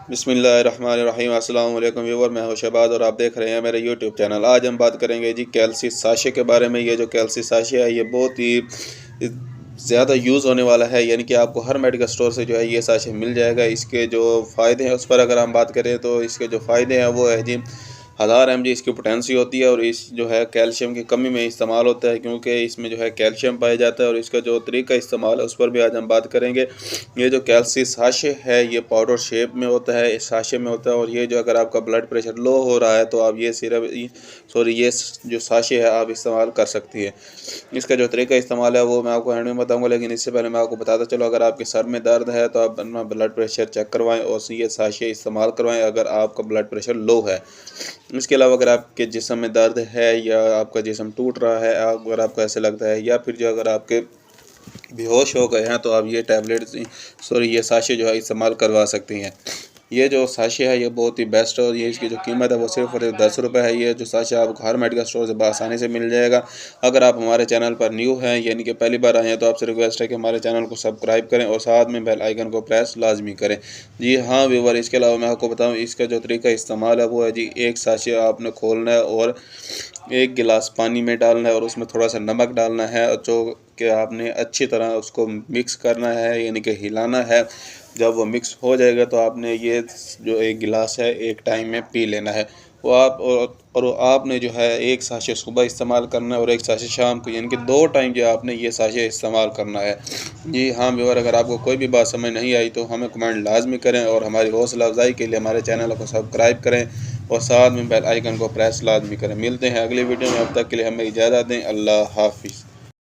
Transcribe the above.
बिस्मिल्लाहिर्रहमानिर्रहीम। अस्सलाम वालेकुम व्यूअर, मैं हूं शहबाज और आप देख रहे हैं मेरे यूट्यूब चैनल। आज हम बात करेंगे जी कैल्सी साशे के बारे में। ये जो कैल्सी साशे है ये बहुत ही ज़्यादा यूज़ होने वाला है, यानी कि आपको हर मेडिकल स्टोर से जो है ये साशे मिल जाएगा। इसके जो फ़ायदे हैं उस पर अगर हम बात करें तो इसके जो फ़ायदे हैं वो है जी 1000 mg इसकी पोटेंसी होती है और इस जो है कैल्शियम की कमी में इस्तेमाल होता है, क्योंकि इसमें जो है कैल्शियम पाया जाता है। और इसका जो तरीका इस्तेमाल है उस पर भी आज हम बात करेंगे। ये जो कैल्सी साशे है ये पाउडर शेप में होता है, इस साशे में होता है। और ये जो अगर आपका ब्लड प्रेशर लो हो रहा है तो आप ये सिरप ये जो साशे है आप इस्तेमाल कर सकती है। इसका जो तरीका इस्तेमाल है वो मैं आपको एंड में बताऊंगा, लेकिन इससे पहले मैं आपको बताता चलो, अगर आपके सर में दर्द है तो आप अपना ब्लड प्रेशर चेक करवाएं और ये साशे इस्तेमाल करवाएं अगर आपका ब्लड प्रेशर लो है। इसके अलावा अगर आपके जिस्म में दर्द है या आपका जिस्म टूट रहा है, अगर आपको ऐसे लगता है, या फिर जो अगर आपके बेहोश हो गए हैं तो आप ये टैबलेट ये साशे जो है इस्तेमाल करवा सकती हैं। ये जो साशे है ये बहुत ही बेस्ट है और ये इसकी जो कीमत है वो सिर्फ 10 रुपये है। ये जो साशे आपको हर मेडिकल स्टोर से आसानी से मिल जाएगा। अगर आप हमारे चैनल पर न्यू हैं यानी कि पहली बार आए हैं तो आपसे रिक्वेस्ट है कि हमारे चैनल को सब्सक्राइब करें और साथ में बेल आइकन को प्रेस लाजमी करें। जी हाँ व्यूअर, इसके अलावा मैं आपको बताऊँ इसका जो तरीका इस्तेमाल है वो है जी, एक साशे आपने खोलना है और 1 गिलास पानी में डालना है और उसमें थोड़ा सा नमक डालना है, और जो कि आपने अच्छी तरह उसको मिक्स करना है यानी कि हिलाना है। जब वो मिक्स हो जाएगा तो आपने ये जो 1 गिलास है एक टाइम में पी लेना है। वो आप और आपने जो है 1 साशे सुबह इस्तेमाल करना है और 1 साशे शाम को, यानी कि 2 टाइम जो आपने ये साशे इस्तेमाल करना है। जी हाँ व्यूअर, अगर आपको कोई भी बात समझ नहीं आई तो हमें कमेंट लाजमी करें और हमारी हौसला अफजाई के लिए हमारे चैनल को सब्सक्राइब करें और साथ में बेल आइकन को प्रेस लाजमी करें। मिलते हैं अगली वीडियो में, अब तक के लिए हमें इजाज़त दें। अल्लाह हाफिज़।